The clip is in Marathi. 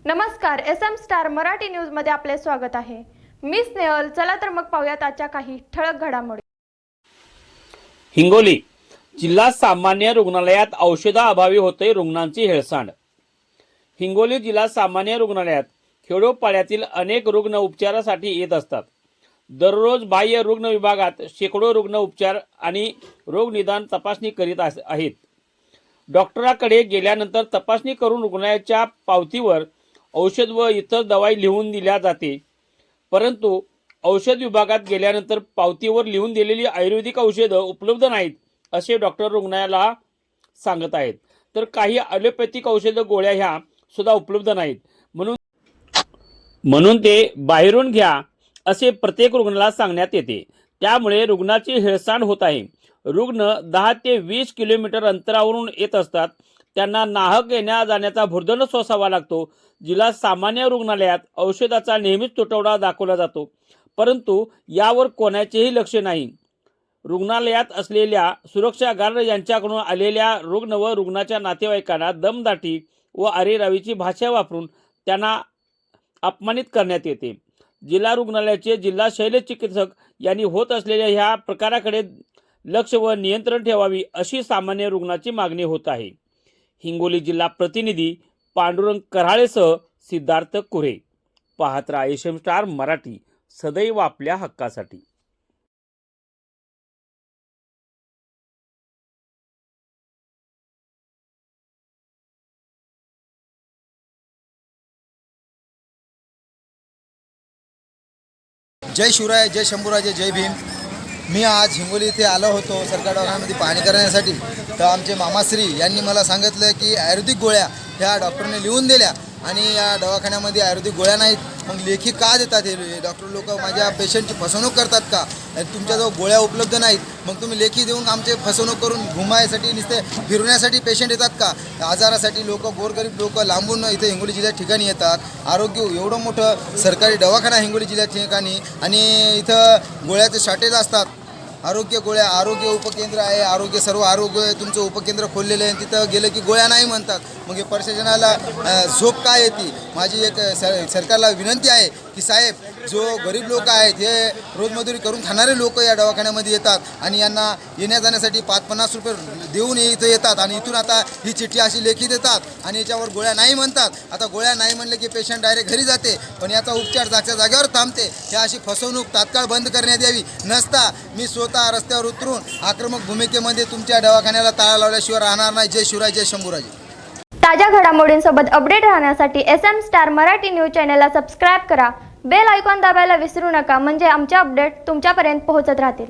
नमस्कार, SM स्टार मराठी न्यूज मध्ये आपले स्वागत आहे। मी स्नेहल। चला तर मग पाहूयात आजच्या काही ठळक घडामोडी। हिंगोली जिल्हा सामान्य रुग्णालयात औषधाअभावी होते रुग्णांची हेळसांड। हिंगोली जिल्हा सामान्य रुग्णालयात खेडोपाड्यातील अनेक रुग्ण उपचारासाठी येत असतात। दररोज बाह्य रुग्ण विभागात शेकडो रुग्ण उपचार आणि रोग निदान तपासणी करीत आहेत। डॉक्टरांकडे गेल्यानंतर तपासणी करून रुग्णाच्या पावतीवर औषध व इतर दवाई लिहून दिल्या जाते, परंतु औषध विभागात गेल्यानंतर पावतीवर लिहून दिलेली आयुर्वेदिक औषधं उपलब्ध नाहीत असे डॉक्टर रुग्णाला सांगत आहेत। तर काही ॲलोपॅथिक औषध गोळ्या ह्या सुद्धा उपलब्ध नाहीत, म्हणून ते बाहेरून घ्या असे प्रत्येक रुग्णाला सांगण्यात येते। त्यामुळे रुग्णाची हेळसांड होत आहे। रुग्ण 10 ते 20 किलोमीटर अंतरावरून येत असतात, त्यांना नाहक येण्या जाण्याचा भुर्दंड सोसावा लागतो। जिल्हा सामान्य रुग्णालयात औषधाचा नेहमीच तुटवडा दाखवला जातो, परंतु यावर कोणाचेही लक्ष नाही। रुग्णालयात असलेल्या सुरक्षा गार्ड यांच्याकडून आलेल्या रुग्ण व रुग्णाच्या नातेवाईकांना दमदाटी व अरेरावीची भाषा वापरून त्यांना अपमानित करण्यात येते। जिल्हा रुग्णालयाचे जिल्हा शल्यचिकित्सक यांनी होत असलेल्या ह्या प्रकाराकडे लक्ष व नियंत्रण ठेवावी अशी सामान्य रुग्णाची मागणी होत आहे। हिंगोली जिल्हा प्रतिनिधी पांडुरंग कराळेसह सिद्धार्थ कुरे। पाहत रहा SM स्टार मराठी, सदैव आपल्या हक्कासाठी। जय शिवराय, जय शंभूराजे, जय भीम। मी आज हिंगोली इथे आलो होतो सरकारी दवाखान्यामध्ये पाहणी करण्यासाठी। तर आमचे मामाश्री यांनी मला सांगितलं की आयुर्वेदिक गोळ्या ह्या डॉक्टरने लिहून दिल्या आणि या दवाखान्यामध्ये आयुर्वेदिक गोळ्या नाहीत। मग लेखी का देतात हे डॉक्टर लोक? माझ्या पेशंटची फसवणूक करतात का? तुमच्याजवळ गोळ्या उपलब्ध नाहीत, मग तुम्ही लेखी देऊन आमचे फसवणूक करून घुमायसाठी नुसते फिरवण्यासाठी पेशंट येतात का? आजारासाठी लोक, गोरगरीब लोक लांबून इथे हिंगोली जिल्ह्यात ठिकाणी येतात। आरोग्य एवढं मोठं सरकारी दवाखाना हिंगोली जिल्ह्यात ठिकाणी, आणि इथं गोळ्याचे शॉर्टेज असतात। आरोग्य गोळ्या, आरोग्य उपकेंद्र आहे, आरोग्य सर्व आरोग्य तुमचं उपकेंद्र खोललेलं आहे, तिथं गेलं की गोळ्या नाही म्हणतात। मग हे प्रशासनाला झोप काय येते? माझी एक सरकारला विनंती आहे की साहेब, जो गरीब लोक आहेत, हे रोजमजुरी करून खाणारे लोक या दवाखान्यामध्ये येतात आणि यांना येण्या जाण्यासाठी 5-50 रुपये देऊन इथं येतात, आणि इथून आता ही चिठ्ठी अशी लेखी देतात आणि याच्यावर गोळ्या नाही म्हणतात। आता गोळ्या नाही म्हणले की पेशंट डायरेक्ट घरी जाते, पण याचा उपचार जागच्या जागेवर थांबते। ही अशी फसवणूक तात्काळ बंद करण्यात यावी। नसता मी स्वतः रस्त्यावर उतरून आक्रमक भूमिकेमध्ये तुमच्या दवाखान्याला ताळा लावल्याशिवाय राहणार नाही। जय शिवराय, जय शंभूराजे। ताज्या घडामोडींसोबत अपडेट राहण्यासाठी SM स्टार मराठी न्यूज चॅनलला सबस्क्राइब करा। बेल आयकॉन दाबायला विसरू नका, म्हणजे आमचे अपडेट तुमच्यापर्यंत पोहोचत राहतील।